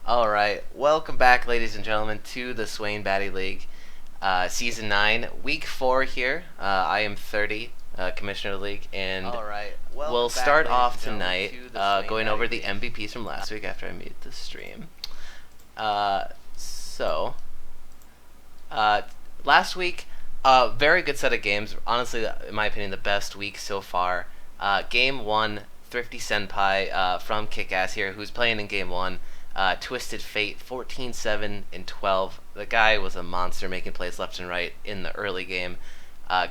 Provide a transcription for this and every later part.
All right, welcome back, ladies and gentlemen, to the Swain Batty League, Season 9, Week 4 here. I am 30, Commissioner of the League, and we'll start off tonight going over the MVPs from last week after I mute the stream. Last week, very good set of games. Honestly, in my opinion, the best week so far. Game 1, Thrifty Senpai from KIKAS here, who's playing in Game 1. Twisted Fate, 14-7 and 12. The guy was a monster, making plays left and right in the early game.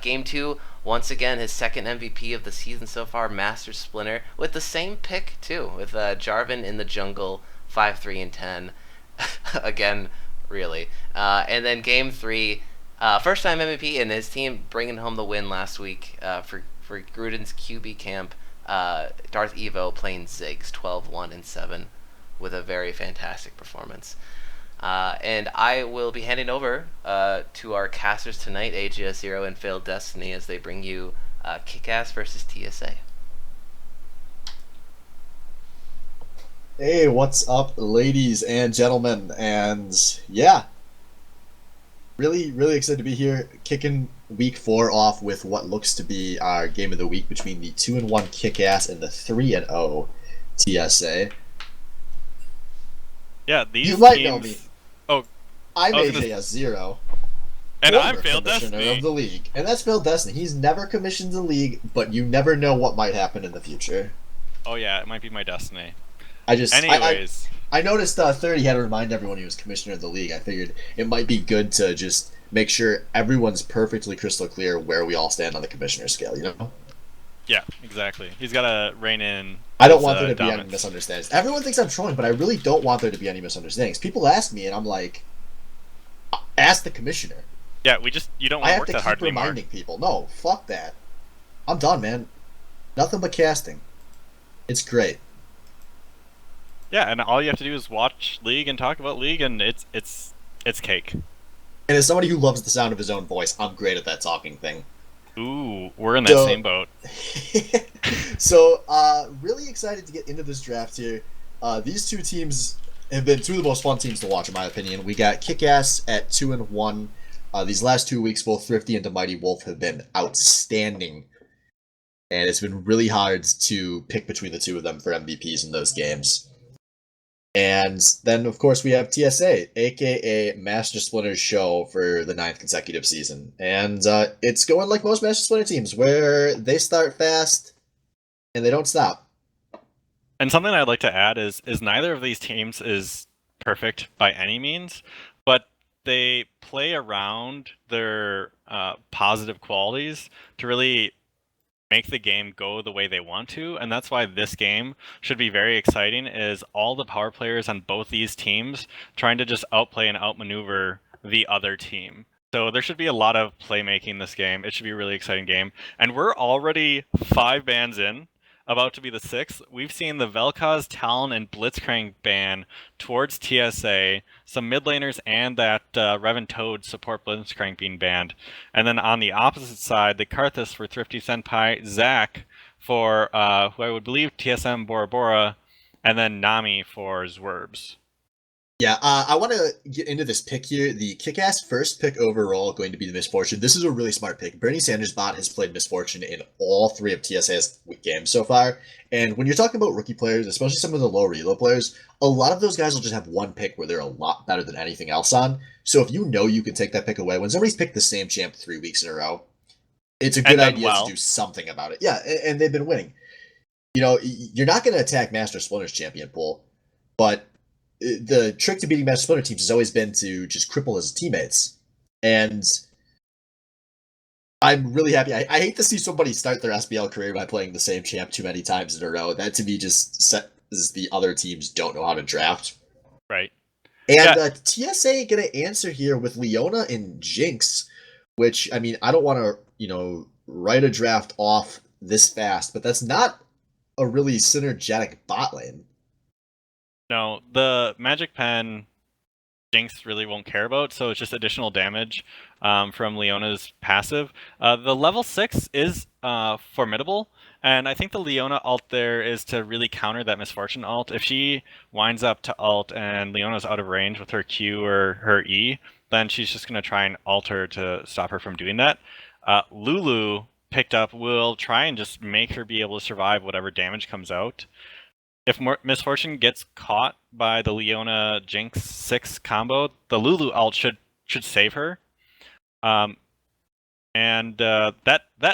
Game 2, once again, his second MVP of the season so far, Master Splinter, with the same pick, too, with Jarvan in the jungle, 5-3 and 10. Again, really. And then Game 3, first time MVP, and his team bringing home the win last week for Gruden's QB camp. Darth Evo playing Ziggs, 12-1 and 7. With a very fantastic performance. And I will be handing over to our casters tonight, AGS Zero and Failed Destiny, as they bring you KIKAS versus TSA. Hey, what's up, ladies and gentlemen? And yeah, really excited to be here, kicking week 4 off with what looks to be our game of the week between the 2-1 KIKAS and the 3-0 TSA. Yeah, these you might teams... know me. Oh, I'm AJS Zero, and I'm former Failed commissioner Destiny of the league, and that's Failed Destiny. He's never commissioned the league, but you never know what might happen in the future. Oh yeah, it might be my destiny. Anyways, I noticed 30 had to remind everyone he was commissioner of the league. I figured it might be good to just make sure everyone's perfectly crystal clear where we all stand on the commissioner scale, you know? Yeah, exactly. He's got to rein in. I don't want there to be any misunderstandings. Everyone thinks I'm trolling, but I really don't want there to be any misunderstandings. People ask me, and I'm like, ask the commissioner. Yeah, you don't want to work that hard anymore. I have to keep reminding people. No, fuck that. I'm done, man. Nothing but casting. It's great. Yeah, and all you have to do is watch League and talk about League, and it's cake. And as somebody who loves the sound of his own voice, I'm great at that talking thing. Ooh, we're in that same boat. So, really excited to get into this draft here. These two teams have been two of the most fun teams to watch, in my opinion. We got KIKAS at 2-1. These last 2 weeks, both Thrifty and the Mighty Wolf have been outstanding. And it's been really hard to pick between the two of them for MVPs in those games. And then, of course, we have TSA, aka Master Splinter's show for the 9th consecutive season. And it's going like most Master Splinter teams, where they start fast and they don't stop. And something I'd like to add is neither of these teams is perfect by any means, but they play around their positive qualities to really make the game go the way they want to, and that's why this game should be very exciting, is all the power players on both these teams trying to just outplay and outmaneuver the other team. So there should be a lot of playmaking this game. It should be a really exciting game. And we're already 5 bans in, about to be the 6th. We've seen the Vel'Koz, Talon, and Blitzcrank ban towards TSA, some mid laners, and that Revan Toad support Blitzcrank being banned. And then on the opposite side, the Karthus for Thrifty Senpai, Zac for who I would believe TSM Bora Bora, and then Nami for Zwerbs. Yeah, I want to get into this pick here. The KIKAS first pick overall going to be the Misfortune. This is a really smart pick. Bernie Sanders' bot has played Misfortune in all 3 of TSA's games so far. And when you're talking about rookie players, especially some of the low reload players, a lot of those guys will just have one pick where they're a lot better than anything else on. So if you know you can take that pick away, when somebody's picked the same champ 3 weeks in a row, it's a good idea to do something about it. Yeah, and they've been winning. You know, you're not going to attack Master Splinter's champion pool, but the trick to beating Master Splinter teams has always been to just cripple his teammates. And I'm really happy. I hate to see somebody start their SBL career by playing the same champ too many times in a row. That to me just says the other teams don't know how to draft. Right. And TSA going to answer here with Leona and Jinx, which, I mean, I don't want to, write a draft off this fast, but that's not a really synergetic bot lane. No, the Magic Pen Jinx really won't care about, so it's just additional damage from Leona's passive. The level 6 is formidable, And I think the Leona ult there is to really counter that Misfortune ult. If she winds up to ult and Leona's out of range with her Q or her E, then she's just going to try and ult her to stop her from doing that. Lulu picked up will try and just make her be able to survive whatever damage comes out. If Misfortune gets caught by the Leona Jinx 6 combo, the Lulu ult should save her. That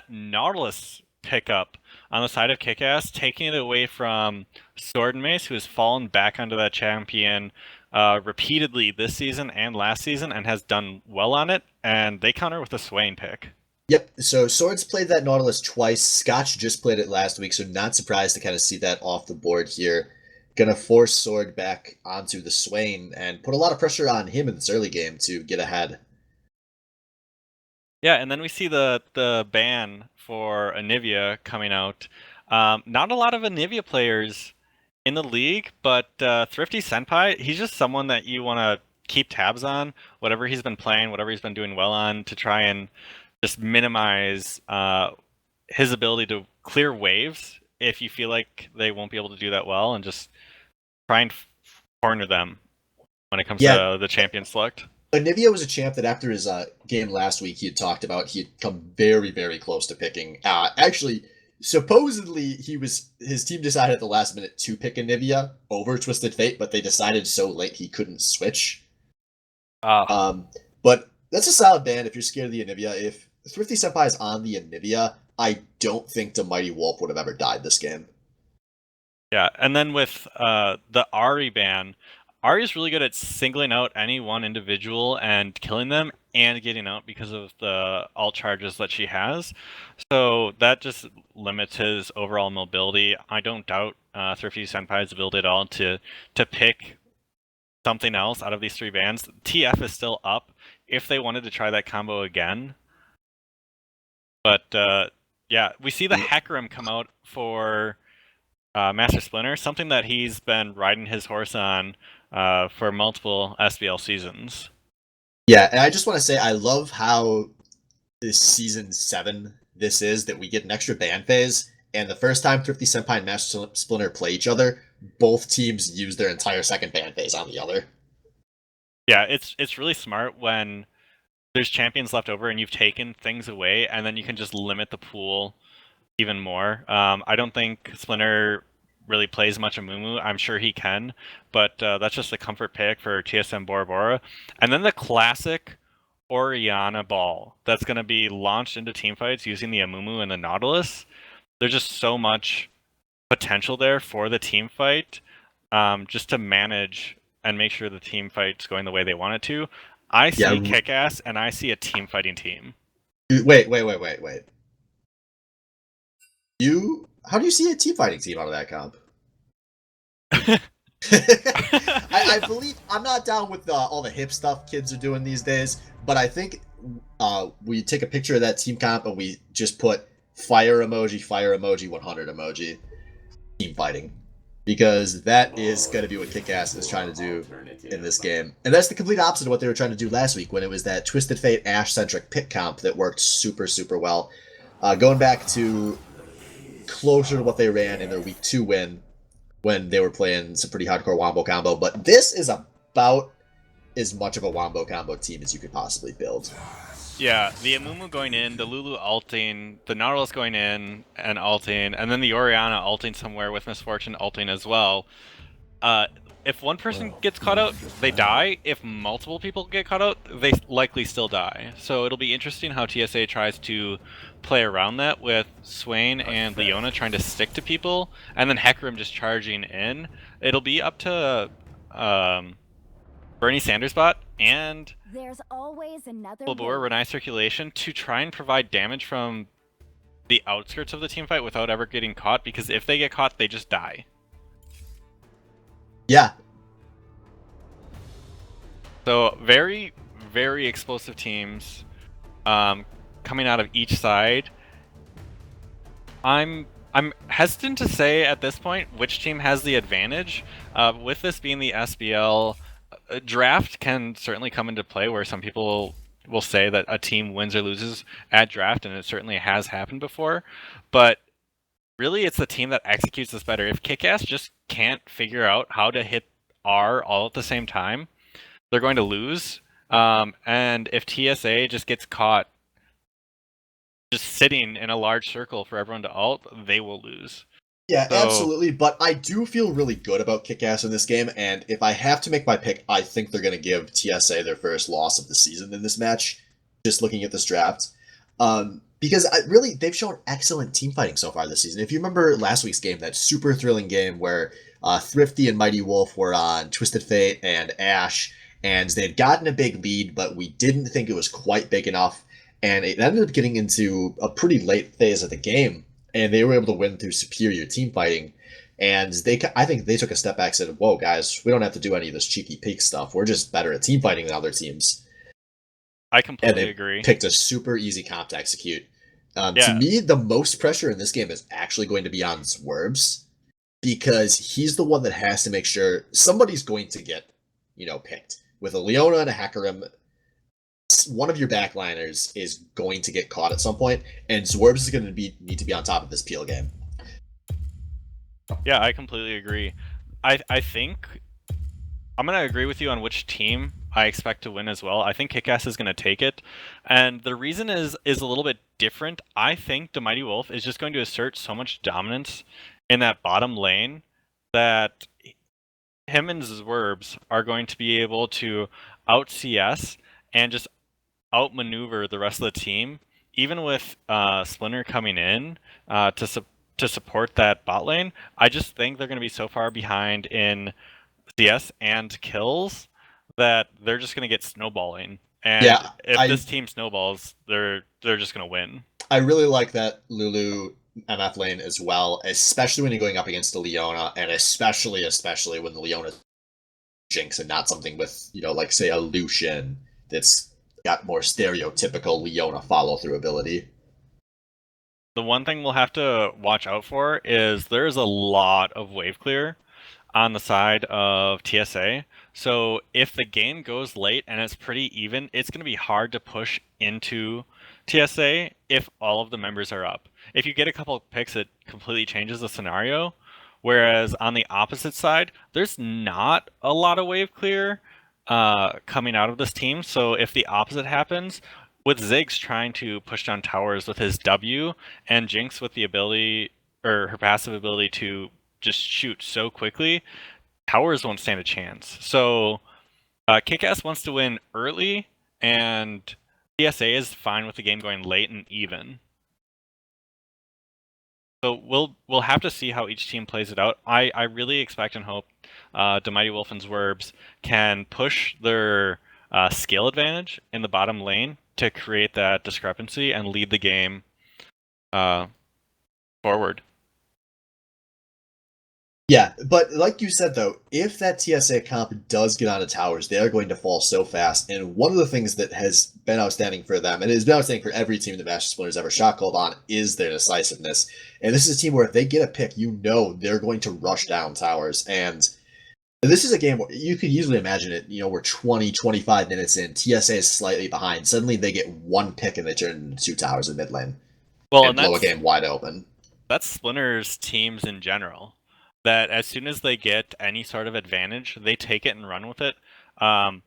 Nautilus pickup on the side of KIKAS, taking it away from Sword and Mace, who has fallen back onto that champion repeatedly this season and last season and has done well on it, and they counter with a Swain pick. Yep, so Swords played that Nautilus twice. Scotch just played it last week, so not surprised to kind of see that off the board here. Gonna force Sword back onto the Swain and put a lot of pressure on him in this early game to get ahead. Yeah, and then we see the ban for Anivia coming out. Not a lot of Anivia players in the league, but Thrifty Senpai, he's just someone that you want to keep tabs on, whatever he's been playing, whatever he's been doing well on, to try and just minimize his ability to clear waves if you feel like they won't be able to do that well, and just try and corner them when it comes to the champion select. Anivia was a champ that after his game last week, he had talked about he had come very, very close to picking. Actually, supposedly his team decided at the last minute to pick Anivia over Twisted Fate, but they decided so late he couldn't switch. But that's a solid ban if you're scared of the Anivia. If Thrifty Senpai is on the Anivia, I don't think the Mighty Wolf would have ever died this game. Yeah, and then with the Ari ban, Ari is really good at singling out any one individual and killing them and getting out because of the ult charges that she has. So that just limits his overall mobility. I don't doubt Thrifty Senpai's ability at all to pick something else out of these 3 bans. TF is still up if they wanted to try that combo again. But yeah, we see the Hecarim come out for Master Splinter, something that he's been riding his horse on for multiple SBL seasons. Yeah, and I just want to say I love how this season 7 this is, that we get an extra ban phase, and the first time Thrifty Senpai and Master Splinter play each other, both teams use their entire second ban phase on the other. Yeah, it's really smart when there's champions left over and you've taken things away, and then you can just limit the pool even more. I don't think Splinter really plays much Amumu. I'm sure he can, but that's just a comfort pick for TSM Bora Bora. And then the classic Orianna ball that's going to be launched into teamfights using the Amumu and the Nautilus. There's just so much potential there for the teamfight, just to manage and make sure the teamfight's going the way they want it to. I see KIKAS, and I see a team fighting team. Wait. How do you see a team fighting team out of that comp? I believe I'm not down with all the hip stuff kids are doing these days, but I think we take a picture of that team comp and we just put fire emoji, 100 emoji, team fighting. Because that is going to be what KIKAS is trying to do in this game. And that's the complete opposite of what they were trying to do last week when it was that Twisted Fate Ashe-centric pick comp that worked super, super well. Going back to closer to what they ran in their week 2 win when they were playing some pretty hardcore Wombo combo. But this is about as much of a Wombo combo team as you could possibly build. Yeah, the Amumu going in, the Lulu ulting, the Nautilus going in and ulting, and then the Orianna ulting somewhere with Misfortune ulting as well. If one person gets caught out, they die. If multiple people get caught out, they likely still die. So it'll be interesting how TSA tries to play around that with Swain and Leona trying to stick to people, and then Hecarim just charging in. It'll be up to Bernie Sanders bot and There's always another Renai Circulation to try and provide damage from the outskirts of the teamfight without ever getting caught, because if they get caught, they just die. Yeah. So very, very explosive teams coming out of each side. I'm hesitant to say at this point which team has the advantage. With this being the SBL, draft can certainly come into play where some people will say that a team wins or loses at draft, and it certainly has happened before. But really it's the team that executes this better. If KIKAS just can't figure out how to hit R all at the same time, they're going to lose. And if TSA just gets caught just sitting in a large circle for everyone to ult, they will lose. Yeah, So, absolutely. But I do feel really good about Kick-Ass in this game, and if I have to make my pick, I think they're going to give TSA their first loss of the season in this match, just looking at this draft. Because really, they've shown excellent team fighting so far this season. If you remember last week's game, that super thrilling game where Thrifty and Mighty Wolf were on Twisted Fate and Ash, and they had gotten a big lead, but we didn't think it was quite big enough, and it ended up getting into a pretty late phase of the game, and they were able to win through superior team fighting. And I think they took a step back and said, "Whoa, guys, we don't have to do any of this cheeky peek stuff. We're just better at team fighting than other teams." I And completely they agree. picked a super easy comp to execute. To Yeah. me, the most pressure in this game is actually going to be on Zwerbs, because he's the one that has to make sure somebody's going to get, picked. With a Leona and a Hecarim, one of your backliners is going to get caught at some point, and Zwerbs is going to need to be on top of this Peel game. Yeah, I completely agree. I think I'm gonna agree with you on which team I expect to win as well. I think KIKAS is gonna take it, and the reason is a little bit different. I think the Mighty Wolf is just going to assert so much dominance in that bottom lane that him and Zwerbs are going to be able to out CS and just outmaneuver the rest of the team, even with Splinter coming in to support that bot lane. I just think they're going to be so far behind in CS and kills that they're just going to get snowballing. And Yeah, if this team snowballs, they're just going to win. I really like that Lulu MF lane as well, especially when you're going up against the Leona, and especially when the Leona Jinx and not something with, like, say, a Lucian that's got more stereotypical Leona follow-through ability. The one thing we'll have to watch out for is there's a lot of wave clear on the side of TSA. So if the game goes late and it's pretty even, it's going to be hard to push into TSA if all of the members are up. If you get a couple of picks, it completely changes the scenario. Whereas on the opposite side, there's not a lot of wave clear coming out of this team. So if the opposite happens, with Ziggs trying to push down towers with his W, and Jinx with the ability, or her passive ability to just shoot so quickly, towers won't stand a chance. So KIKAS wants to win early, and TSA is fine with the game going late and even. So we'll have to see how each team plays it out. I really expect and hope the Mighty Wolf and Zwerbs can push their skill advantage in the bottom lane to create that discrepancy and lead the game forward. Yeah, but like you said, though, if that TSA comp does get onto towers, they are going to fall so fast. And one of the things that has been outstanding for them, and it has been outstanding for every team that Master Splinter's ever shot called on, is their decisiveness. And this is a team where if they get a pick, they're going to rush down towers. And this is a game where you could easily imagine it, we're 20, 25 minutes in, TSA is slightly behind. Suddenly they get one pick and they turn into two towers in mid lane. Well, and blow a game wide open. That's Splinter's teams in general. That as soon as they get any sort of advantage, they take it and run with it. I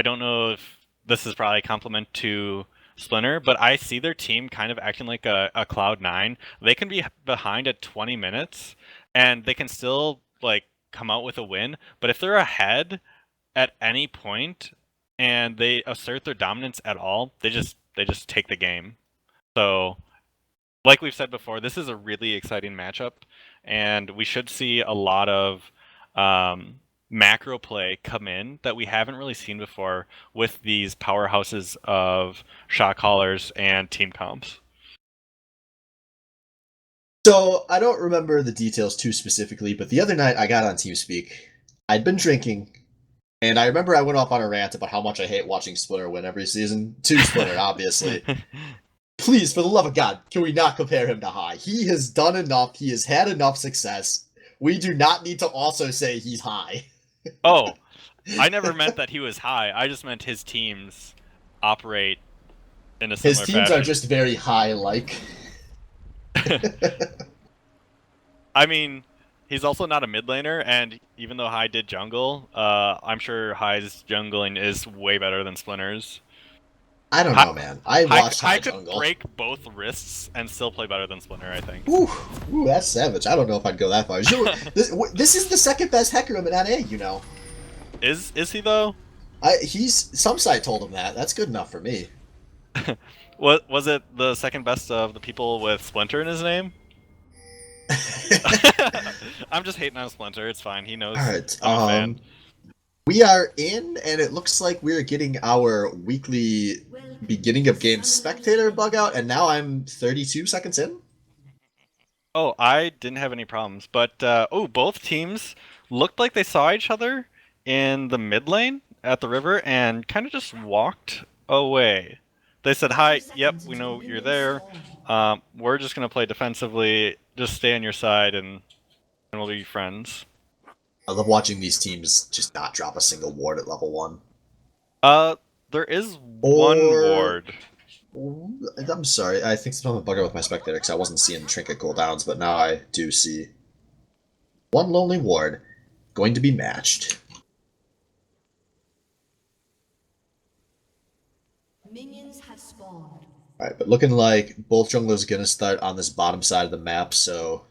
don't know if this is probably a compliment to Splinter, but I see their team kind of acting like a Cloud9. They can be behind at 20 minutes, and they can still come out with a win. But if they're ahead at any point and they assert their dominance at all, they just take the game. So, like we've said before, this is a really exciting matchup, and we should see a lot of macro play come in that we haven't really seen before with these powerhouses of shot callers and team comps. So, I don't remember the details too specifically, but the other night I got on TeamSpeak. I'd been drinking, and I remember I went off on a rant about how much I hate watching Splinter win every season. To Splinter, obviously. Please, for the love of God, can we not compare him to High? He has done enough. He has had enough success. We do not need to also say he's High. Oh, I never meant that he was High. I just meant his teams operate in a similar His teams fashion. are just very High-like. I mean, he's also not a mid laner, and even though Hai did jungle, I'm sure Hai's jungling is way better than Splinter's. I don't know, man. I watched Hai High could Jungle. break both wrists and still play better than Splinter, I think. Ooh, that's savage. I don't know if I'd go that far. This is the second best Hecarim in NA, you know. Is he though? Some site told him that. That's good enough for me. What was it? The second best of the people with Splinter in his name? I'm just hating on Splinter. It's fine. He knows. All right. I'm a fan. We are in, and it looks like we're getting our weekly beginning of game spectator bug out, and now I'm 32 seconds in. Oh, I didn't have any problems, but both teams looked like they saw each other in the mid lane at the river and kind of just walked away. They said, "Hi, yep, we know you're there. We're just gonna play defensively. Just stay on your side, and we'll be friends." I love watching these teams just not drop a single ward at level 1. There is one ward. I'm sorry, I think something bug out with my spectator because I wasn't seeing trinket cooldowns, but now I do see one lonely ward going to be matched. Minions have spawned. Alright, but looking like both junglers are going to start on this bottom side of the map, so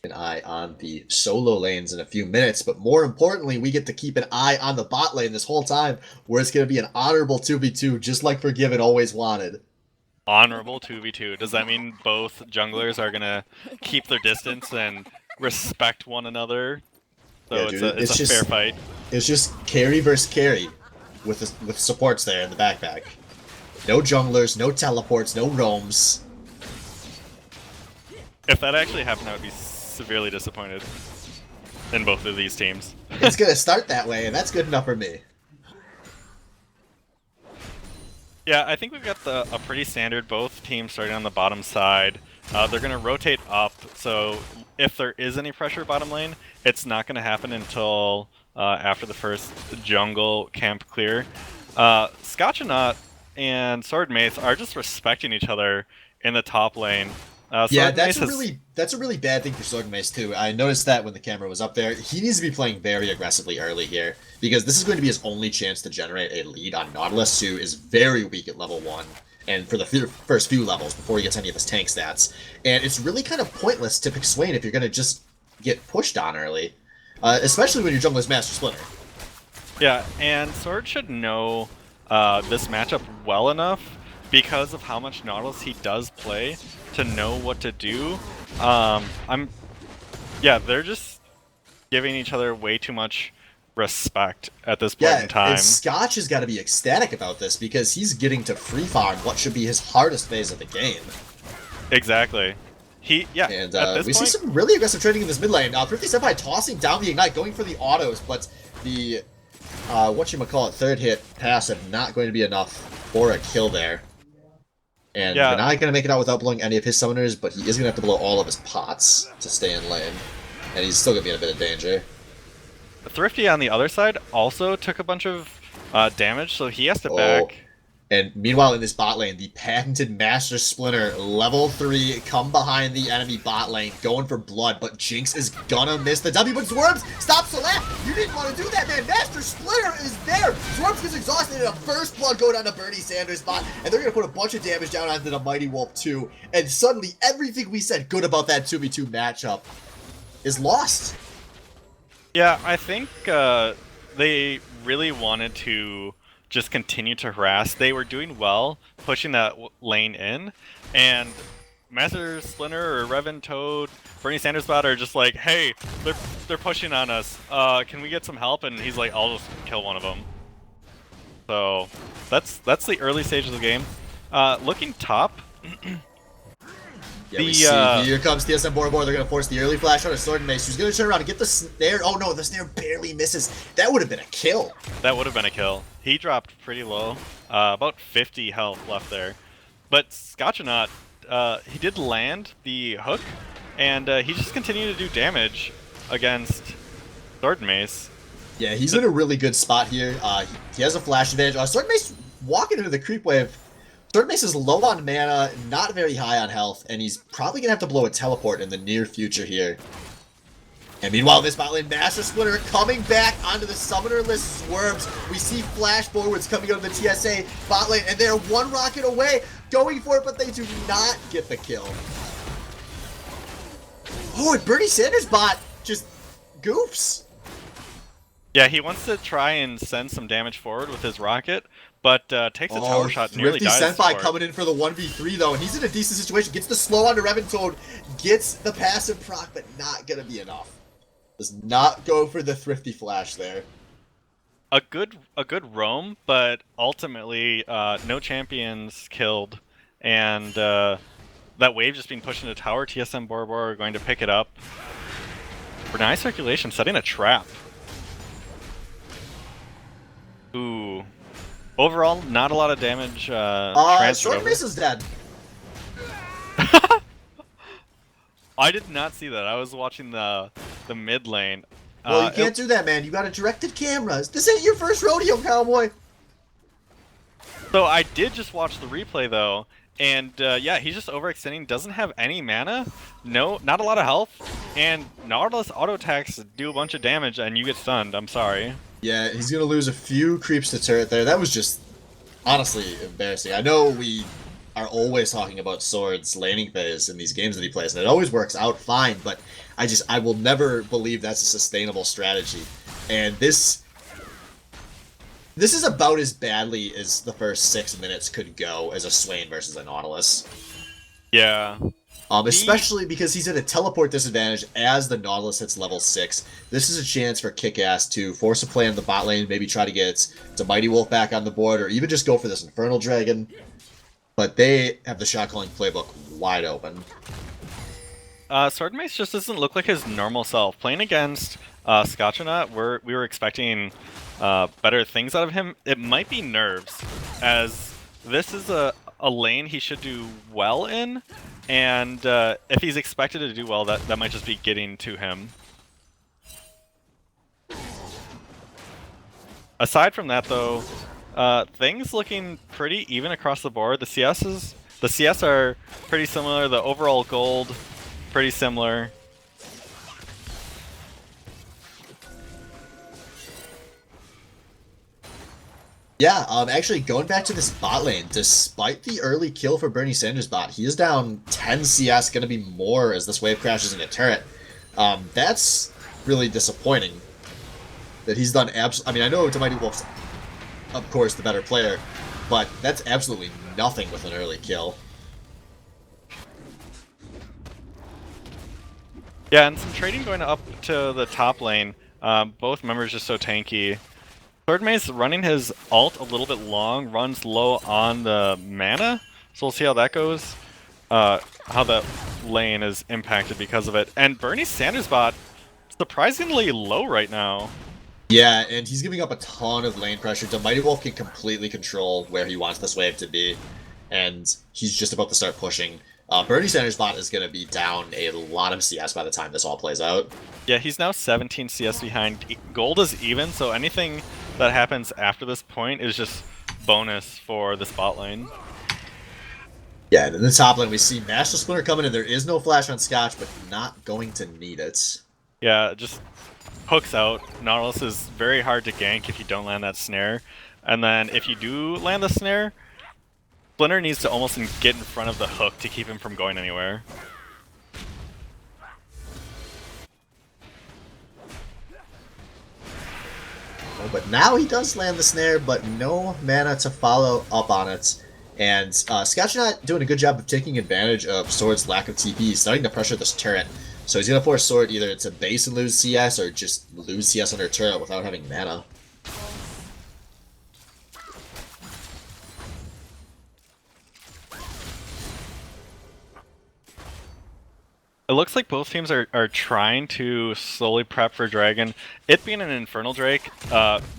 an eye on the solo lanes in a few minutes, but more importantly, we get to keep an eye on the bot lane this whole time, where it's going to be an honorable 2v2, just like Forgiven always wanted. Honorable 2v2. Does that mean both junglers are going to keep their distance and respect one another? So Yeah, it's dude, a just, fair fight. It's just carry versus carry with supports there in the backpack. No junglers, no teleports, no roams. If that actually happened, I would be severely disappointed in both of these teams. It's going to start that way, and that's good enough for me. Yeah, I think we've got a pretty standard, both teams starting on the bottom side. They're going to rotate up, so if there is any pressure bottom lane, it's not going to happen until after the first jungle camp clear. Scotchanaut and Sword Mace are just respecting each other in the top lane. Yeah, that's a really bad thing for Sword Mace too. I noticed that when the camera was up there. He needs to be playing very aggressively early here, because this is going to be his only chance to generate a lead on Nautilus, who is very weak at level 1, and for the first few levels before he gets any of his tank stats. And it's really kind of pointless to pick Swain if you're going to just get pushed on early, especially when your jungler's Master Splinter. Yeah, and Sword should know this matchup well enough because of how much Nautilus he does play to know what to do. They're just giving each other way too much respect at this point in time. And Scotch has got to be ecstatic about this because he's getting to free farm what should be his hardest phase of the game. Exactly. We see some really aggressive trading in this mid lane. Thrifty Senpai tossing down the Ignite, going for the autos, but the third hit passive not going to be enough for a kill there. And we're not going to make it out without blowing any of his summoners, but he is going to have to blow all of his pots to stay in lane. And he's still going to be in a bit of danger. Thrifty on the other side also took a bunch of damage, so he has to back. And meanwhile, in this bot lane, the patented Master Splinter, level 3, come behind the enemy bot lane, going for blood, but Jinx is gonna miss the W, but Zwerms, stop Celeste! You didn't want to do that, man! Master Splinter is there! Zwerms gets exhausted, and a first blood go down to Bernie Sanders' bot, and they're gonna put a bunch of damage down onto the Mighty Wolf too, and suddenly everything we said good about that 2v2 matchup is lost. Yeah, I think they really wanted to just continue to harass. They were doing well, pushing that lane in, and Master Splinter or Revan Toad, Bernie Sanders bot are just like, hey, they're pushing on us. Can we get some help? And he's like, I'll just kill one of them. So that's the early stage of the game. Looking top. Yeah, we see. Here comes TSM Bora Bora. They're going to force the early flash on a Sword and Mace. Who's going to turn around and get the snare. Oh no, the snare barely misses. That would have been a kill. That would have been a kill. He dropped pretty low. About 50 health left there. But Scotchanaut, he did land the hook, and he just continued to do damage against Sword and Mace. Yeah, he's in a really good spot here. He has a flash advantage. Sword and Mace walking into the creep wave Sword Mace is low on mana, not very high on health, and he's probably gonna have to blow a teleport in the near future here. And meanwhile, this bot lane Master Splitter coming back onto the summoner list swerves. We see flash forwards coming out of the TSA bot lane, and they're one rocket away, going for it, but they do not get the kill. Oh, and Bernie Sanders bot just goofs. Yeah, he wants to try and send some damage forward with his rocket, but takes a tower shot, nearly Thrifty dies Senpai for it. coming in for the 1v3 though, and he's in a decent situation. Gets the slow onto Reventoad, gets the passive proc, but not gonna be enough. Does not go for the Thrifty Flash there. A good roam, but ultimately no champions killed, and that wave just being pushed into tower. TSM Boroboro are going to pick it up. For nice circulation, setting a trap. Ooh. Overall, not a lot of damage transferred Sword over. Mace is dead. I did not see that. I was watching the mid lane. Well, you can't do that, man. You got a directed camera. This ain't your first rodeo, cowboy. So I did just watch the replay though, and yeah, he's just overextending. Doesn't have any mana. No, not a lot of health. And Nautilus auto attacks do a bunch of damage, and you get stunned. I'm sorry. Yeah, he's gonna lose a few creeps to turret there. That was just honestly embarrassing. I know we are always talking about Sword's laning phase in these games that he plays, and it always works out fine, but I will never believe that's a sustainable strategy. And this is about as badly as the first 6 minutes could go as a Swain versus a Nautilus. Yeah. Especially because he's at a teleport disadvantage as the Nautilus hits level 6. This is a chance for KIKAS to force a play in the bot lane, maybe try to get to Mighty Wolf back on the board, or even just go for this Infernal Dragon. But they have the shot calling playbook wide open. Sword Mace just doesn't look like his normal self. Playing against Scotchanaut, we were expecting better things out of him. It might be nerves, as this is a lane he should do well in, and if he's expected to do well, that might just be getting to him. Aside from that, though, things looking pretty even across the board. The CS are pretty similar. The overall gold, pretty similar. Yeah, actually, going back to this bot lane, despite the early kill for Bernie Sanders' bot, he is down 10 CS, going to be more as this wave crashes into turret. That's really disappointing. That he's done I mean, I know Mighty Wolf's, of course, the better player, but that's absolutely nothing with an early kill. Yeah, and some trading going up to the top lane. Both members just so tanky. Sword Mace running his ult a little bit long, runs low on the mana, so we'll see how that goes. How that lane is impacted because of it. And Bernie Sanders' bot, surprisingly low right now. Yeah, and he's giving up a ton of lane pressure. The Mighty Wolf can completely control where he wants this wave to be, and he's just about to start pushing. Bernie Sanders' bot is going to be down a lot of CS by the time this all plays out. Yeah, he's now 17 CS behind. Gold is even, so anything that happens after this point is just bonus for this bot lane. Yeah, and in the top lane we see Master Splinter coming in. There is no flash on Scotch, but not going to need it. Yeah, just hooks out. Nautilus is very hard to gank if you don't land that snare. And then if you do land the snare, Splinter needs to almost get in front of the hook to keep him from going anywhere. But now he does land the snare, but no mana to follow up on it. And Scotchanaut doing a good job of taking advantage of Sword's lack of TP. He's starting to pressure this turret. So he's going to force Sword either to base and lose CS, or just lose CS under turret without having mana. It looks like both teams are trying to slowly prep for Dragon. It being an Infernal Drake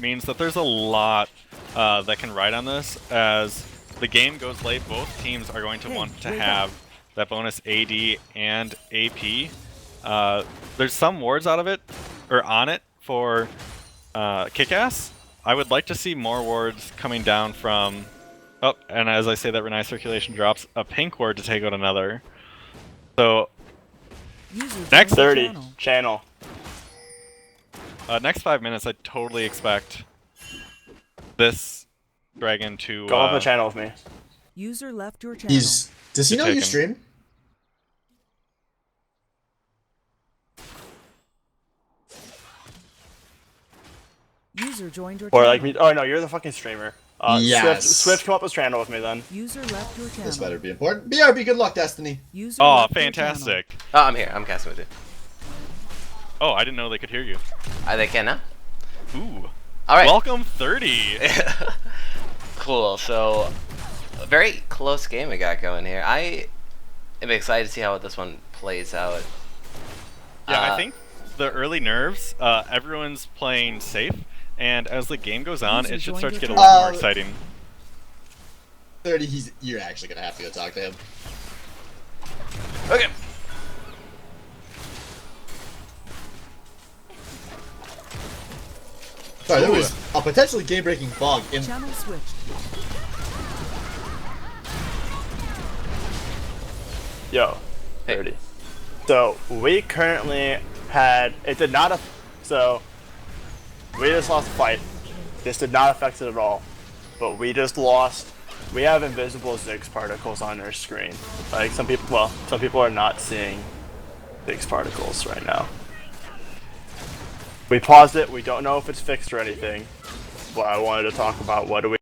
means that there's a lot that can ride on this. As the game goes late, both teams are going to want to have that bonus AD and AP. There's some wards out of it, or on it, for KIKAS. I would like to see more wards coming down from Oh, and as I say that, Renai circulation drops a pink ward to take out another. So next 30 channel. next 5 minutes, I totally expect this dragon to Go up the channel with me. User left your channel. Does he know you taken. stream? User joined your Or channel. like me. Oh no, you're the fucking streamer. Yes. Swift, come up this channel with me then. User left your channel. This better be important. BRB, good luck, Destiny. User Oh, left your channel. fantastic! Oh, I'm here. I'm casting with you. Oh, I didn't know they could hear you. They can now. Ooh. All right. Welcome 30. Cool. So, a very close game we got going here. I am excited to see how this one plays out. Yeah, I think the early nerves, everyone's playing safe, and as the game goes on, User it should joined start to your get a lot more channel. exciting. 30, you're actually gonna have to go talk to him. Okay. Sorry, there was a potentially game-breaking bug in. Channel switched. Yo, Hey. 30. So we currently had it did not. So we just lost a fight. This did not affect it at all. But we just lost. We have invisible Ziggs particles on our screen. Like some people are not seeing Ziggs particles right now. We paused it. We don't know if it's fixed or anything. But I wanted to talk about what do we.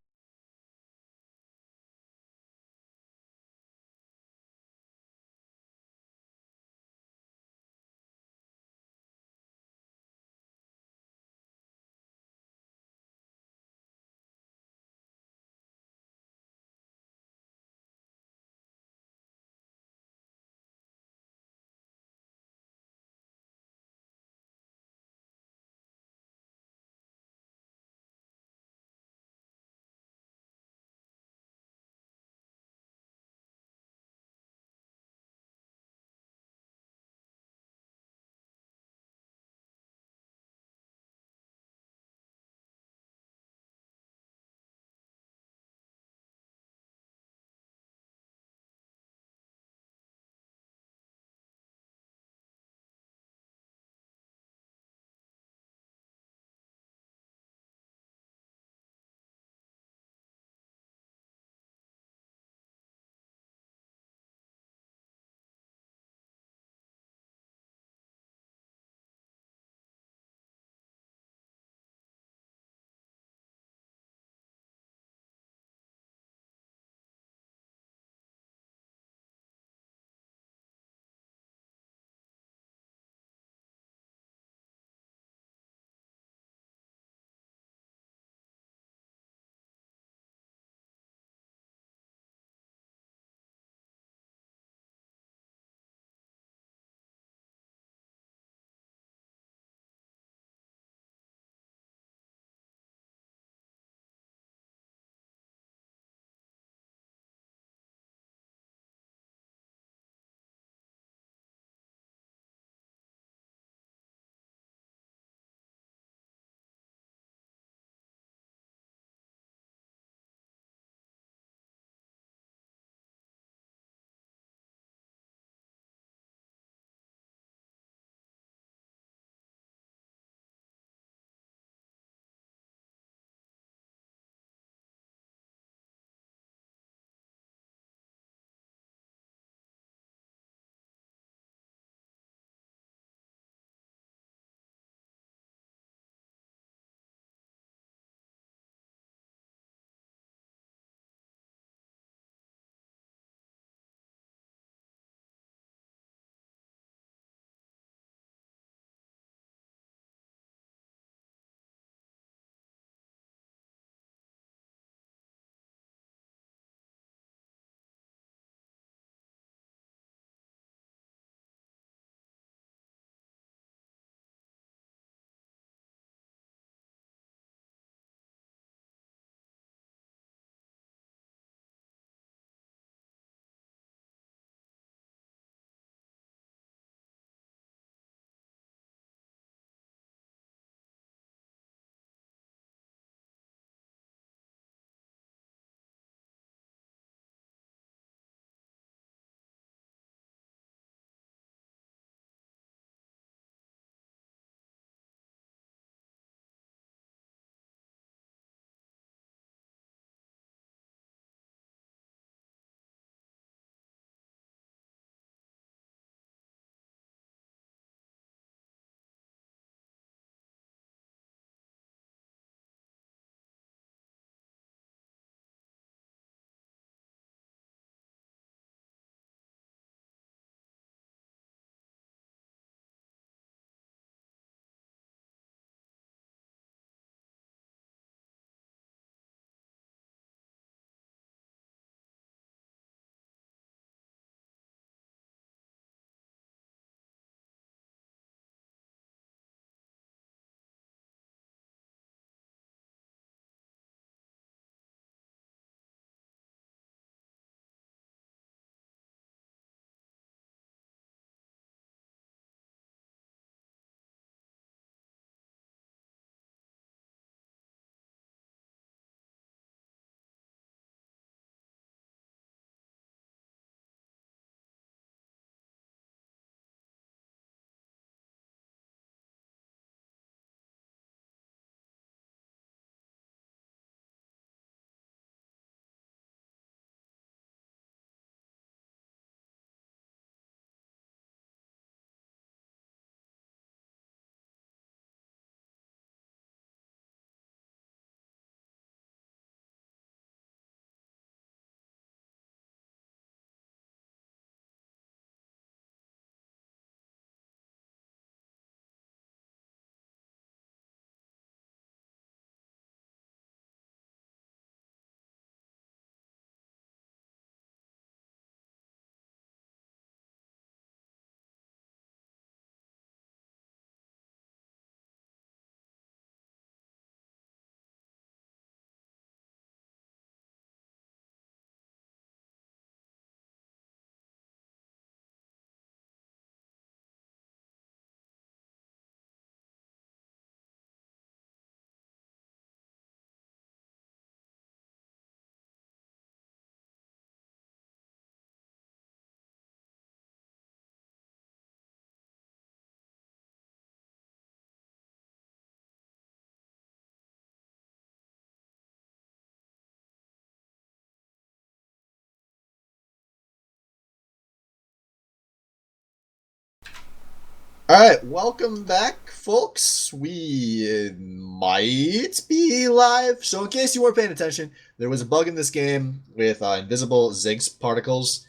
Alright, welcome back, folks. We might be live. So in case you weren't paying attention, there was a bug in this game with invisible Ziggs particles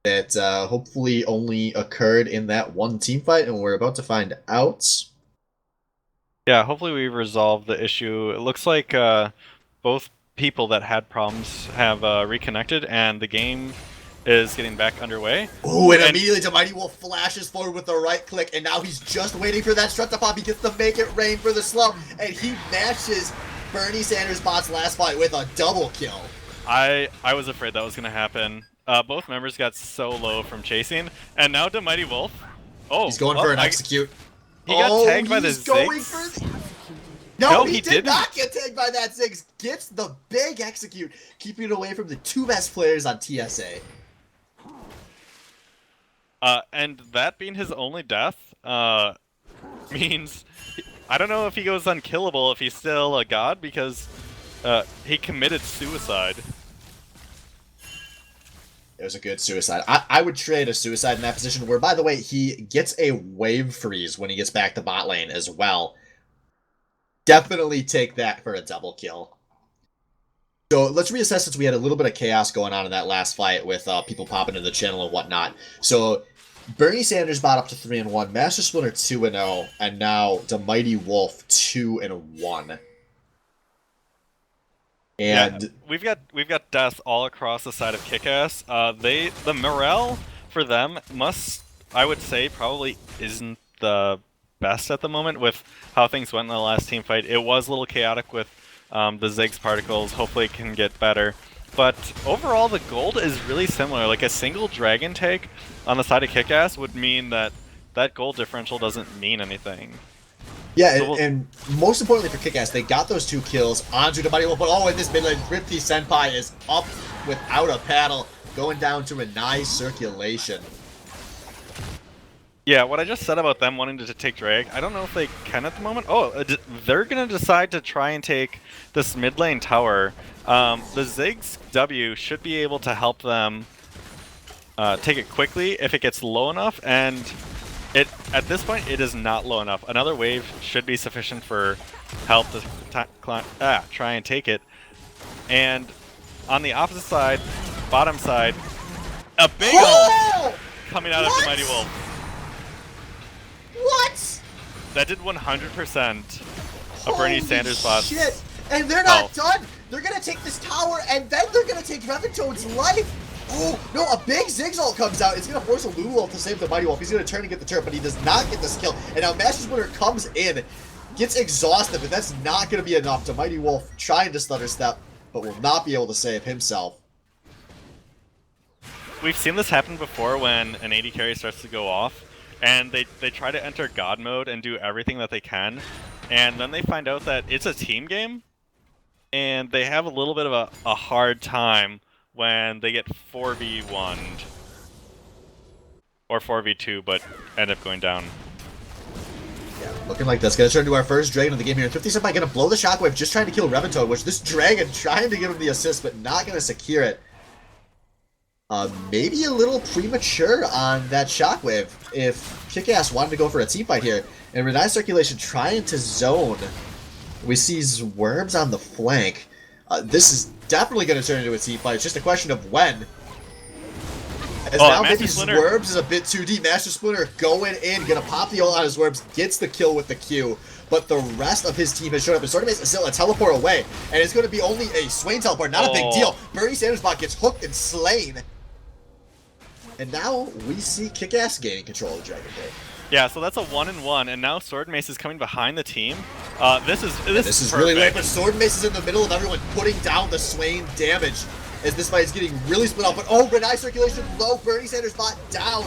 that hopefully only occurred in that one team fight, and we're about to find out. Yeah, hopefully we've resolved the issue. It looks like both people that had problems have reconnected, and the game is getting back underway. Ooh, and immediately the Mighty Wolf flashes forward with the right click, and now he's just waiting for that strut to pop. He gets the make it rain for the slow, and he matches Bernie Sanders' bot's last fight with a double kill. I was afraid that was going to happen. Both members got so low from chasing, and now the Mighty Wolf. Oh, He's going for an execute. He got tagged by the he's going Ziggs. for the... No, he did didn't. not get tagged by that Ziggs. Gets the big execute, keeping it away from the two best players on TSA. And that being his only death means I don't know if he goes unkillable if he's still a god, because he committed suicide. It was a good suicide. I would trade a suicide in that position, where, by the way, he gets a wave freeze when he gets back to bot lane as well. Definitely take that for a double kill. So let's reassess, since we had a little bit of chaos going on in that last fight with people popping into the channel and whatnot. So Bernie Sanders bot up to 3-1, Master Splinter 2-0, and now the Mighty Wolf 2-1. And yeah, we've got death all across the side of KIKAS. The morale for them I would say, probably isn't the best at the moment with how things went in the last team fight. It was a little chaotic with the Ziggs particles. Hopefully it can get better. But overall, the gold is really similar. Like, a single dragon take on the side of KIKAS would mean that that gold differential doesn't mean anything. Yeah, and most importantly for KIKAS, they got those 2 kills onto the Mighty Wolf, but in this mid lane, Thrifty Senpai is up without a paddle, going down to a nice circulation. Yeah, what I just said about them wanting to take drag, I don't know if they can at the moment. Oh, they're going to decide to try and take this mid lane tower. The Ziggs W should be able to help them take it quickly if it gets low enough, and at this point it is not low enough. Another wave should be sufficient for help to try and take it. And on the opposite side, bottom side, a big ult coming out of the Mighty Wolf. What? That did 100% of Bernie Sanders' bots. Shit! And they're not done! They're gonna take this tower, and then they're gonna take Reventoad's life! Oh, no, a big Ziggs ult comes out. It's gonna force a Lulu ult to save the Mighty Wolf. He's gonna turn and get the turret, but he does not get this kill. And now Master Splinter comes in, gets exhausted, but that's not gonna be enough. The Mighty Wolf trying to stutter step, but will not be able to save himself. We've seen this happen before when an AD carry starts to go off, and they try to enter God mode and do everything that they can, and then they find out that it's a team game, and they have a little bit of a hard time when they get 4v1'd. Or 4v2, but end up going down. Yeah, looking like that's gonna turn to our first dragon of the game here. 50 Senpai gonna blow the shockwave, just trying to kill Reventoad, which this dragon trying to give him the assist, but not gonna secure it. Maybe a little premature on that shockwave if KIKAS wanted to go for a team fight here. And Renai Circulation trying to zone. We see Zwerms on the flank. This is definitely going to turn into a team fight. It's just a question of when. As now maybe Zwerms is a bit too deep. Master Splinter going in, going to pop the ult on his Zwerms, gets the kill with the Q. But the rest of his team has showed up. And Swordmace is still a teleport away. And it's going to be only a Swain teleport, not a big deal. Bernie Sanders bot gets hooked and slain. And now we see KIKAS gaining control of Dragon Blade. Yeah, so that's a 1-1, and now Sword Mace is coming behind the team. This is really late, but Sword Mace is in the middle of everyone putting down the Swain damage as this fight is getting really split up. But Renai Circulation low, Bernie Sanders bot down.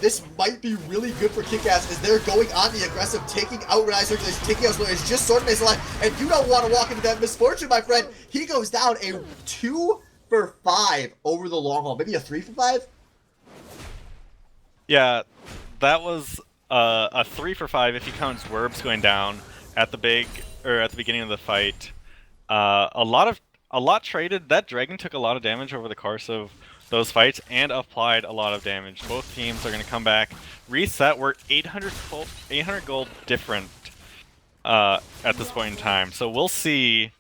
This might be really good for KIKAS as they're going on the aggressive, taking out Renai Circulation, taking out Sword. It's just Sword Mace alive, and you don't want to walk into that misfortune, my friend. He goes down a 2 for 5 over the long haul, maybe a 3 for 5. Yeah, that was a 3 for 5 if you count Zwerbs going down at the beginning of the fight. A lot traded. That dragon took a lot of damage over the course of those fights and applied a lot of damage. Both teams are going to come back, reset. We're 800 gold different at this point in time. So we'll see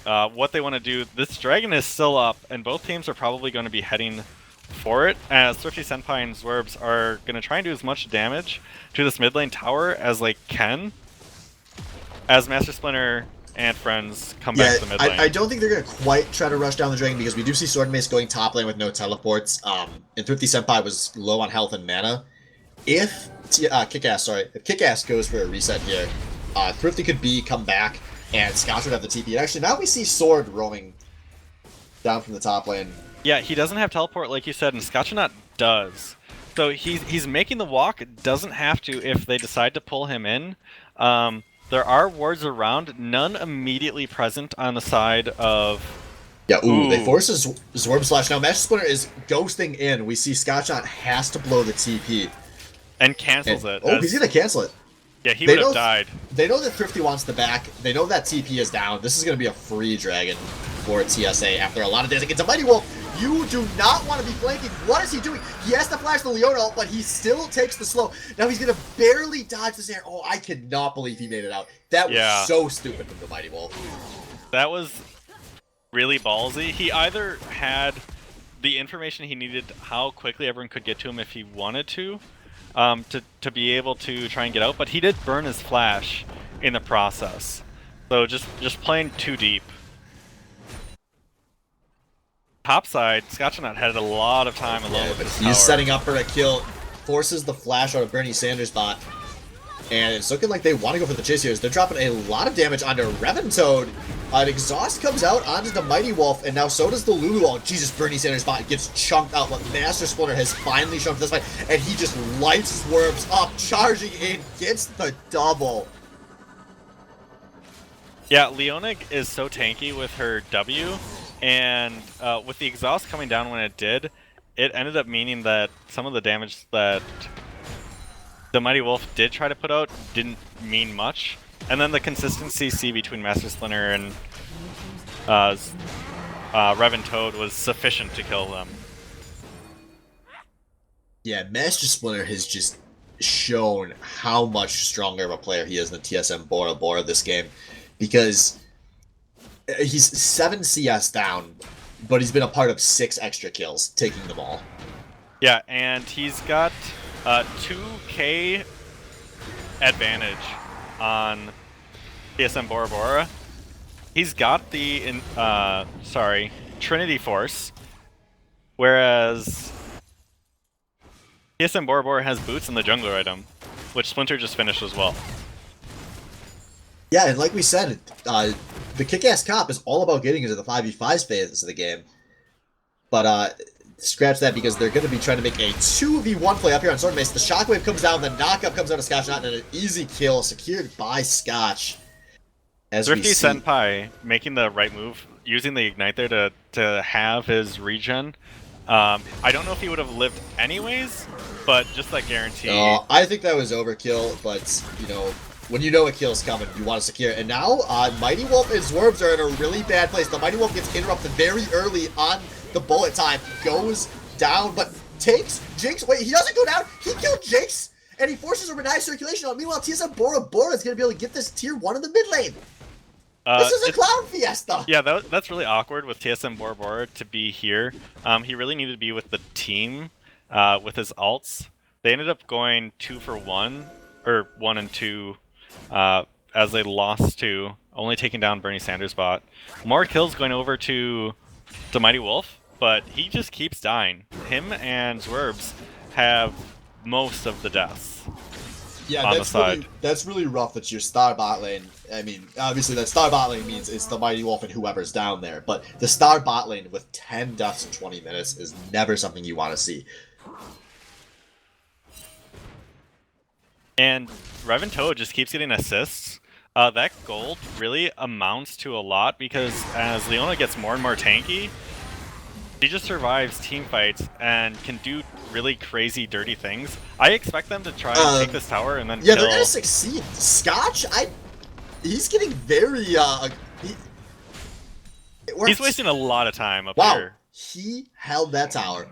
what they want to do. This dragon is still up, and both teams are probably going to be heading for it, as Thrifty Senpai and Zwerbs are going to try and do as much damage to this mid lane tower as they can, as Master Splinter and friends come back to the mid lane. I don't think they're going to quite try to rush down the dragon, because we do see Sword Mace going top lane with no teleports, and Thrifty Senpai was low on health and mana. If KIKAS goes for a reset here, Thrifty could come back, and Scotch would have the TP. And actually, now we see Sword roaming down from the top lane. Yeah, he doesn't have teleport like you said, and Scotchonaut does. So he's making the walk, doesn't have to if they decide to pull him in. There are wards around, none immediately present on the side of... Yeah, they force a Zorb Slash. Now, Master Splinter is ghosting in. We see Scotchonaut has to blow the TP. And cancels it. Oh, he's going to cancel it. Yeah, he would have died. They know that Thrifty wants the back. They know that TP is down. This is going to be a free dragon for TSA after a lot of days against a Mighty Wolf. You do not want to be flanking. What is he doing? He has to flash the Leona ult, but he still takes the slow. Now he's going to barely dodge this air. Oh, I cannot believe he made it out. That was so stupid from the Mighty Wolf. That was really ballsy. He either had the information he needed, how quickly everyone could get to him if he wanted to be able to try and get out, but he did burn his flash in the process. So just playing too deep. Topside, Scotchonaut had a lot of time alone with his tower. He's setting up for a kill, forces the flash out of Bernie Sanders' bot, and it's looking like they want to go for the chase here. They're dropping a lot of damage onto Reventoad. An exhaust comes out onto the Mighty Wolf, and now so does the Lulu. Oh, Jesus, Bernie Sanders' bot gets chunked out, but Master Splinter has finally shown for this fight, and he just lights Swerves up, charging in, gets the double. Yeah, Leona is so tanky with her W, and with the exhaust coming down when it did, it ended up meaning that some of the damage that the Mighty Wolf did try to put out didn't mean much. And then the consistency C between Master Splinter and Reventoad was sufficient to kill them. Yeah, Master Splinter has just shown how much stronger of a player he is than TSM Bora Bora this game, because he's 7 CS down, but he's been a part of 6 extra kills, taking them all. Yeah, and he's got 2k advantage on TSM Bora Bora. He's got the Trinity Force, whereas TSM Bora Bora has boots and the jungler item, which Splinter just finished as well. Yeah, and like we said, the kick-ass cop is all about getting into the 5v5 phase of the game. But scratch that, because they're going to be trying to make a 2v1 play up here on Sword Mace. The Shockwave comes down, the knockup comes out of Scotchonaut, and an easy kill secured by Scotch. As Thrifty Senpai making the right move, using the Ignite there to have his regen. I don't know if he would have lived anyways, but just that guarantee. I think that was overkill, but, you know, when you know a kill's coming, you want to secure it. And now, Mighty Wolf and Zwerves are in a really bad place. The Mighty Wolf gets interrupted very early on the bullet time, goes down, but takes Jinx. Wait, he doesn't go down. He killed Jinx, and he forces a Renai circulation on. Meanwhile, TSM Bora Bora is going to be able to get this tier 1 in the mid lane. This is a clown fiesta. Yeah, that's really awkward with TSM Bora Bora to be here. He really needed to be with the team with his ults. They ended up going 2 for 1, or 1 and 2, as they lost to, only taking down Bernie Sanders' bot. More kills going over to the Mighty Wolf, but he just keeps dying. Him and Zwerbs have most of the deaths. Yeah, that's really rough that your star bot lane, I mean, obviously that star bot lane means it's the Mighty Wolf and whoever's down there, but the star bot lane with 10 deaths in 20 minutes is never something you want to see. And Reventoad just keeps getting assists. That gold really amounts to a lot, because as Leona gets more and more tanky, she just survives team fights and can do really crazy, dirty things. I expect them to try and take this tower and then kill. They're gonna succeed. Scotch, he's getting very, he's wasting a lot of time up here. He held that tower.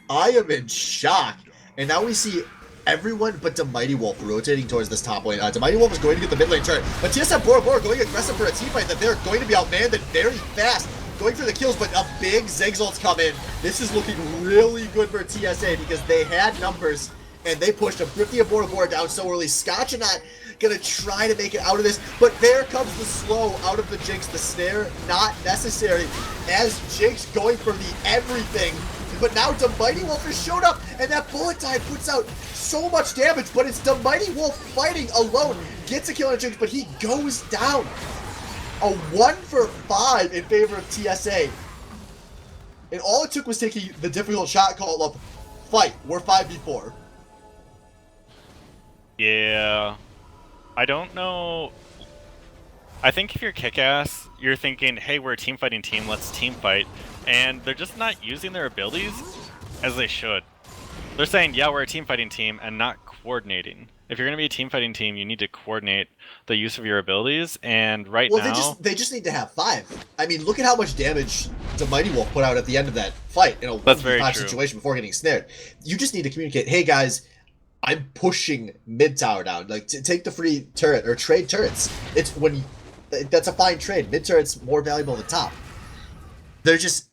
I am in shock. And now we see everyone but the Mighty Wolf rotating towards this top lane. The Mighty Wolf is going to get the mid lane turret, but TSA Bora Bora going aggressive for a team fight that they're going to be outmanned and very fast. Going for the kills, but a big Zigzolt's come in. This is looking really good for TSA because they had numbers and they pushed a 50 Bora Bora down so early. Scotch and not gonna try to make it out of this, but there comes the slow out of the Jinx. The snare not necessary as Jinx going for the everything. But now the Mighty Wolf has showed up, and that bullet dive puts out so much damage, but it's the Mighty Wolf fighting alone. Gets a kill on Jinx, but he goes down. A 1 for 5 in favor of TSA. And all it took was taking the difficult shot call of fight. We're 5v4. Yeah. I don't know. I think if you're KIKAS, you're thinking, hey, we're a team fighting team, let's team fight. And they're just not using their abilities as they should. They're saying, yeah, we're a team fighting team, and not coordinating. If you're going to be a team fighting team, you need to coordinate the use of your abilities, and right now... they just need to have 5. I mean, look at how much damage the Mighty Wolf put out at the end of that fight in a 1v5 situation before getting snared. You just need to communicate, hey guys, I'm pushing mid tower down. Like, take the free turret, or trade turrets. It's when you, that's a fine trade. Mid turret's more valuable than top. They're just...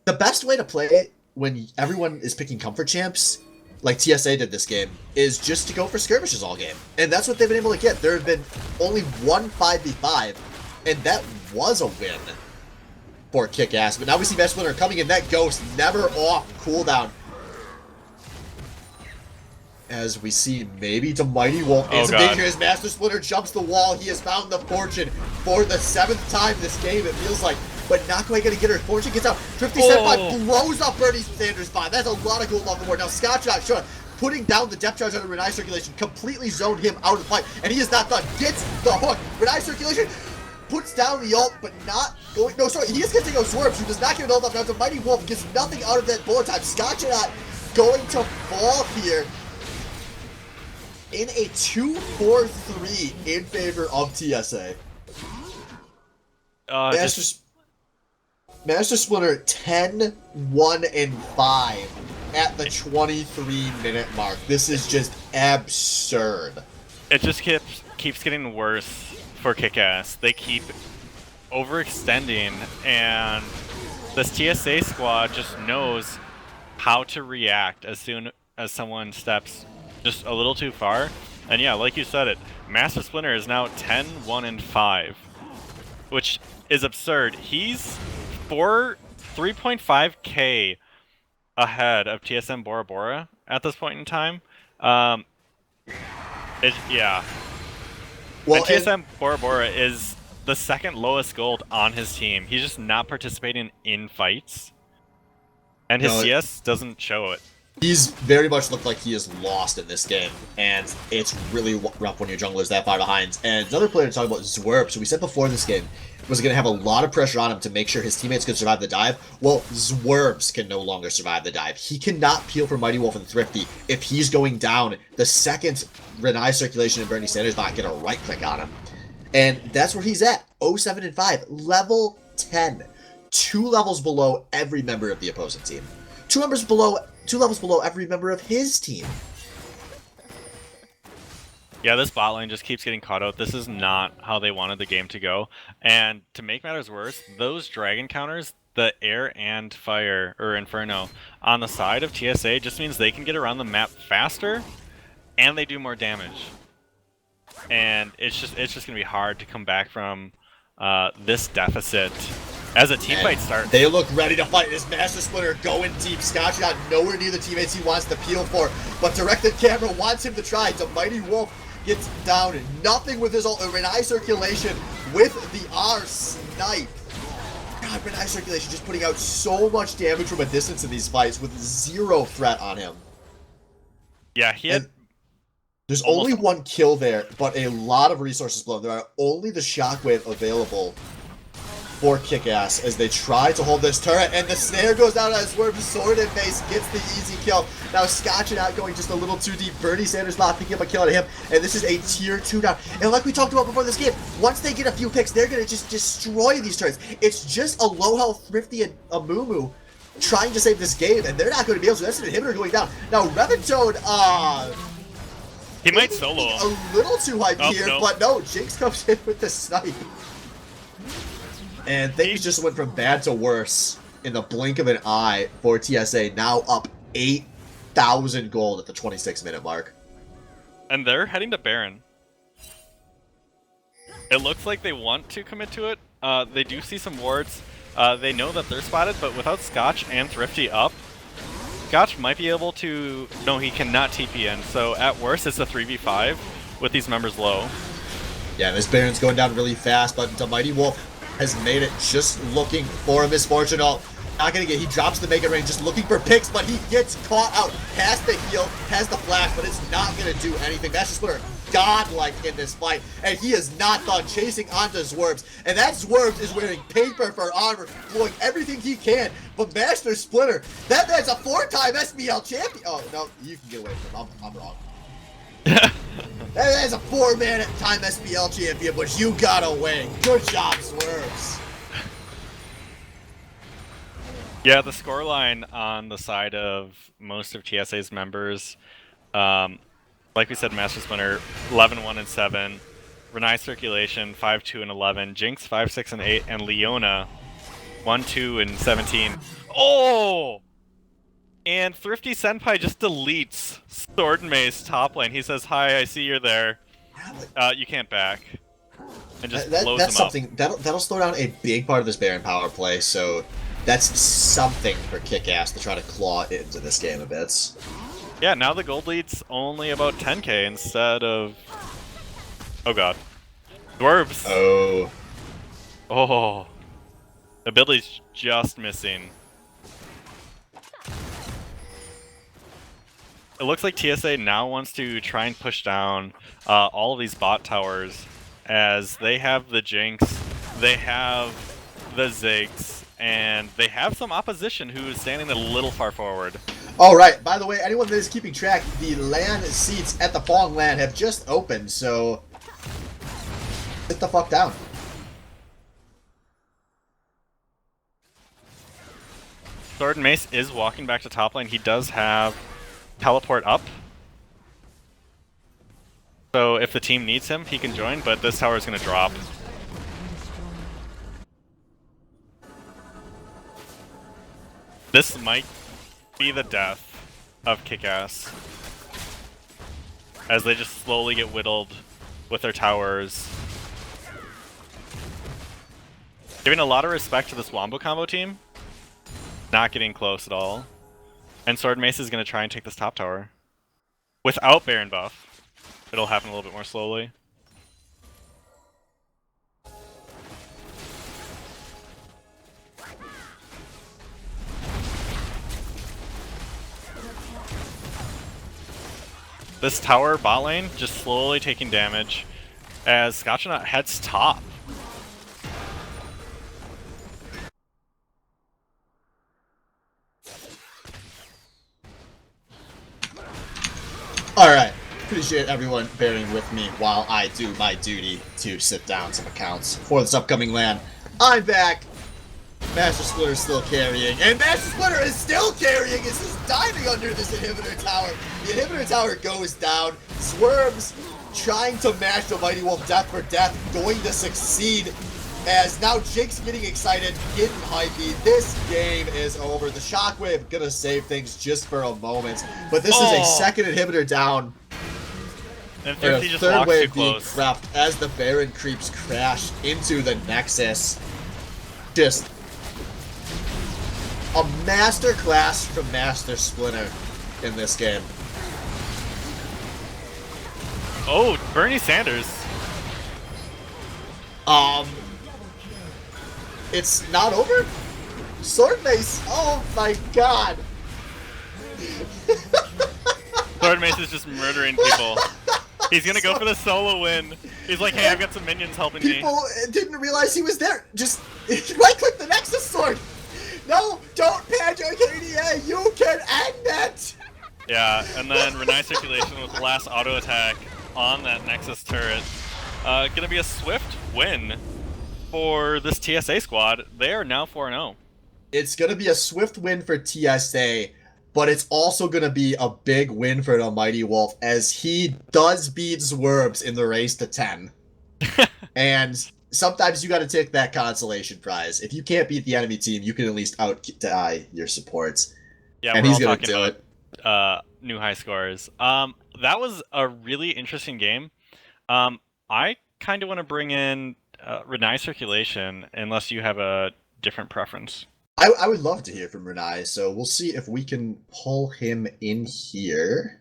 The best way to play it when everyone is picking comfort champs, like TSA did this game, is just to go for skirmishes all game. And that's what they've been able to get. There have been only one 5v5, and that was a win for KIKAS. But now we see Master Splinter coming in, that Ghost never off cooldown. As we see maybe the Mighty Wolf is danger as Master Splinter jumps the wall. He has found the fortune for the 7th time this game, it feels like. But not quite going to get her. Fortune gets out. 50-75 blows up Bernie Sanders' 5. That's a lot of gold off the board. Now Scott Shot showing, putting down the depth charge on the Renai Circulation, completely zoned him out of the fight. And he is not done. Gets the hook. Renai Circulation puts down the ult, but not going. No, sorry. He is getting those swerves, who does not get an ult off. Now the Mighty Wolf gets nothing out of that bullet time. Scott Shot going to fall here in a 2-4-3 in favor of TSA. Master Splinter 10, 1, and 5 at the 23-minute mark. This is just absurd. It just keeps getting worse for KIKAS. They keep overextending, and this TSA squad just knows how to react as soon as someone steps just a little too far. And yeah, like you said it, Master Splinter is now 10, 1, and 5, which is absurd. He's 3.5k ahead of TSM Bora Bora at this point in time. Yeah. Well, and TSM Bora Bora is the 2nd lowest gold on his team. He's just not participating in fights, and his CS doesn't show it. He's very much looked like he is lost in this game, and it's really rough when your jungler is that far behind. And another player to talk about, Zwerp. So we said before this game was going to have a lot of pressure on him to make sure his teammates could survive the dive. Well, Zwerps can no longer survive the dive. He cannot peel for Mighty Wolf and Thrifty if he's going down. The second Renai Circulation and Bernie Sanders bot get a right click on him. And that's where he's at. 07 and 5. Level 10. 2 levels below every member of the opposing team. 2 levels below every member of his team. Yeah, this bot lane just keeps getting caught out. This is not how they wanted the game to go. And to make matters worse, those dragon counters, the air and fire, or inferno, on the side of TSA just means they can get around the map faster, and they do more damage. And it's just going to be hard to come back from this deficit as a team fight starts. They look ready to fight. This Master Splinter going deep. Scotch got nowhere near the teammates he wants to peel for, but directed camera wants him to try. The Mighty Wolf gets down. Nothing with his ult. Renai Circulation with the R snipe. God, Renai Circulation just putting out so much damage from a distance in these fights with 0 threat on him. Yeah, he had... There's only 1 kill there, but a lot of resources blown. There are only the Shockwave available for KIKAS as they try to hold this turret, and the snare goes down as Swerve's sword and face gets the easy kill. Now Scotch out going just a little too deep. Bernie Sanders not picking up a kill out of him, and this is a tier 2 down. And like we talked about before this game, once they get a few picks, they're gonna just destroy these turrets. It's just a low health Thrifty and a Mumu trying to save this game, and they're not going to be able to. That's an inhibitor going down. Now Reventone, he might solo a little too hype here, no. but no, Jinx comes in with the snipe. And things just went from bad to worse in the blink of an eye for TSA, now up 8,000 gold at the 26-minute mark. And they're heading to Baron. It looks like they want to commit to it. They do see some wards. They know that they're spotted, but without Scotch and Thrifty up, Scotch might be able to... No, he cannot TP in, so at worst it's a 3v5 with these members low. Yeah, this Baron's going down really fast, but the Mighty Wolf has made it just looking for a misfortune ult. Not gonna get, he drops the Mega Range just looking for picks, but he gets caught out. Has the heal, has the flash, but it's not gonna do anything. That's just Splitter godlike in this fight, and he is not done chasing onto Zwerves. And that Zwerves is wearing paper for armor, blowing everything he can. But Master Splitter, that man's a 4-time SBL champion. Oh no, you can get away from him. I'm wrong. That is a 4-time SBL champion, but you got away. Good job, Swerves. Yeah, the scoreline on the side of most of TSA's members, like we said, Master Splinter 11-1 and 7, Renai Circulation 5-2 and 11, Jinx 5-6 and 8, and Leona 1-2 and 17. Oh! And Thrifty Senpai just deletes Sword and Mace top lane. He says, "Hi, I see you're there. You can't back," and just blows that's him up. something that'll slow down a big part of this Baron power play. So that's something for KIKAS to try to claw into this game a bit. Yeah, now the gold lead's only about 10k instead of... Oh god. Dwarves! Oh. Oh. Ability's just missing. It looks like TSA now wants to try and push down all of these bot towers, as they have the Jinx, they have the Ziggs, and they have some opposition who is standing a little far forward. All right. By the way, anyone that is keeping track, the LAN seats at the Fong LAN have just opened, so sit the fuck down. Sword and Mace is walking back to top lane. He does have teleport up, so if the team needs him, he can join, but this tower is going to drop. This might be the death of KIKAS, as they just slowly get whittled with their towers. Giving a lot of respect to this Wombo combo team, not getting close at all. And Sword Mace is going to try and take this top tower. Without Baron buff, it'll happen a little bit more slowly. This tower bot lane just slowly taking damage as Scotchnaut heads top. Alright, appreciate everyone bearing with me while I do my duty to sit down some accounts for this upcoming LAN. I'm back! Master Splitter is still carrying, and Master Splitter is still carrying! It's just diving under this inhibitor tower. The inhibitor tower goes down. Swerves trying to match the Mighty Wolf death for death, going to succeed. As now Jinx getting excited, getting hypey. This game is over. The Shockwave gonna save things just for a moment. But this is a second inhibitor down. And And a Thrifty just third walks too wave being close. prepped as the Baron creeps crash into the Nexus. Just a master class from Master Splinter in this game. Oh, Bernie Sanders. It's not over? Sword Mace, oh my god. Sword Mace is just murdering people. He's gonna go for the solo win. He's like, hey, I've got some minions helping me. People didn't realize he was there. Just right-click the Nexus sword. No, don't panic, KDA. You can end it. Yeah, and then Renai Circulation with last auto attack on that Nexus turret. Gonna be a swift win for this TSA squad. They are now 4-0. It's gonna be a swift win for TSA, but it's also gonna be a big win for the Almighty Wolf as he does beat Zwerbs in the race to 10. And sometimes you gotta take that consolation prize. If you can't beat the enemy team, you can at least out-die your supports. Yeah, and we're he's all gonna talking do about it. new high scores. That was a really interesting game. I kind of want to bring in Renai Circulation, unless you have a different preference. I would love to hear from Renai, so we'll see if we can pull him in here.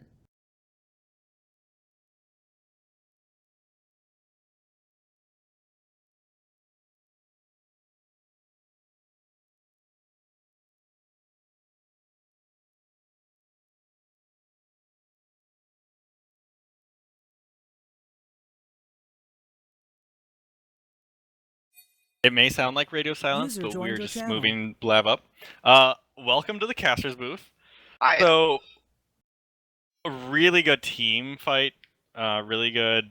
It may sound like radio silence, User but joined we're your just channel. moving Blav up. Welcome to the caster's booth. Hi. So, a really good team fight. Really good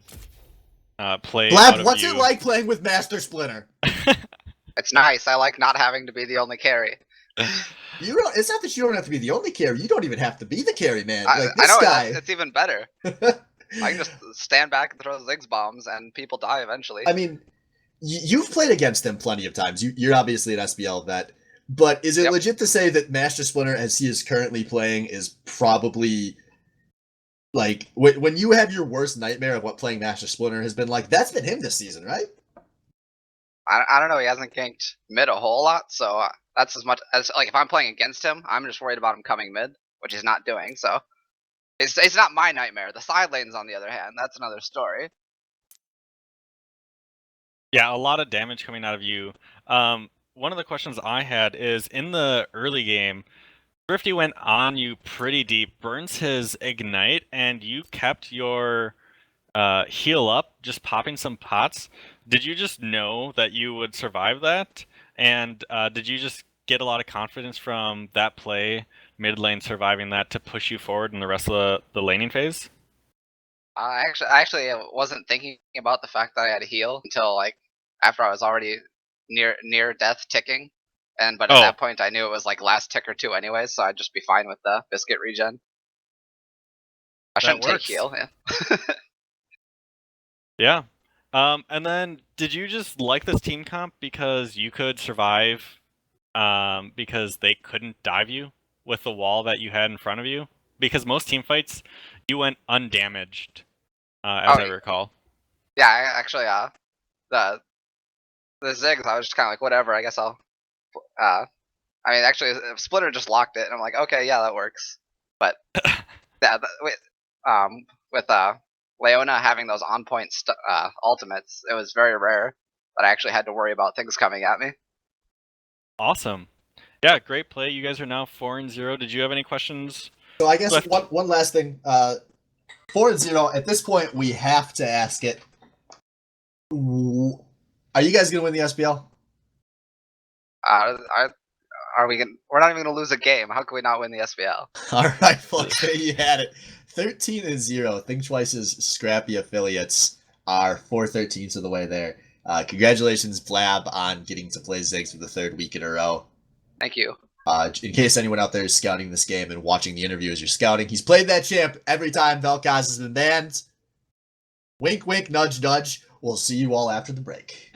play out Blab, of what's you. it like playing with Master Splinter? It's nice. I like not having to be the only carry. You don't. It's not that you don't have to be the only carry. You don't even have to be the carry, man. Like I this know guy. it's even better. I can just stand back and throw Ziggs bombs, and people die eventually. I mean, you've played against him plenty of times. You're obviously an SBL vet, but is it Yep. legit to say that Master Splinter, as he is currently playing, is probably like when you have your worst nightmare of what playing Master Splinter has been like? That's been him this season, right? I don't know. He hasn't ganked mid a whole lot, so that's as much as like if I'm playing against him, I'm just worried about him coming mid, which he's not doing. So it's not my nightmare. The side lanes, on the other hand, that's another story. Yeah, a lot of damage coming out of you. One of the questions I had is, in the early game, Thrifty went on you pretty deep, burns his Ignite, and you kept your heal up, just popping some pots. Did you just know that you would survive that? And did you just get a lot of confidence from that play, mid lane surviving that, to push you forward in the rest of the laning phase? I actually wasn't thinking about the fact that I had a heal until like after I was already near death ticking, but at that point I knew it was like last tick or two anyways, so I'd just be fine with the biscuit regen. I shouldn't take heal. Yeah. Yeah. And then did you just like this team comp because you could survive because they couldn't dive you with the wall that you had in front of you? Because most team fights, you went undamaged, as I recall. Yeah, actually, the Ziggs, I was just kind of like, whatever, I guess I'll, I mean, actually, Splitter just locked it, and I'm like, okay, yeah, that works. But, yeah, with Leona having those on-point ultimates, it was very rare that I actually had to worry about things coming at me. Awesome. Yeah, great play. You guys are now 4-0. Did you have any questions? So I guess left? one last thing. 4-0. At this point, we have to ask it. Are you guys gonna win the SBL? Are we gonna? We're not even gonna lose a game. How can we not win the SBL? All right, folks, there you had it. 13-0. Think Twice's scrappy affiliates are 4/13 of the way there. Congratulations, Blab, on getting to play Ziggs for the third week in a row. Thank you. In case anyone out there is scouting this game and watching the interview as you're scouting, he's played that champ every time Vel'Koz has been banned. Wink, wink, nudge, nudge. We'll see you all after the break.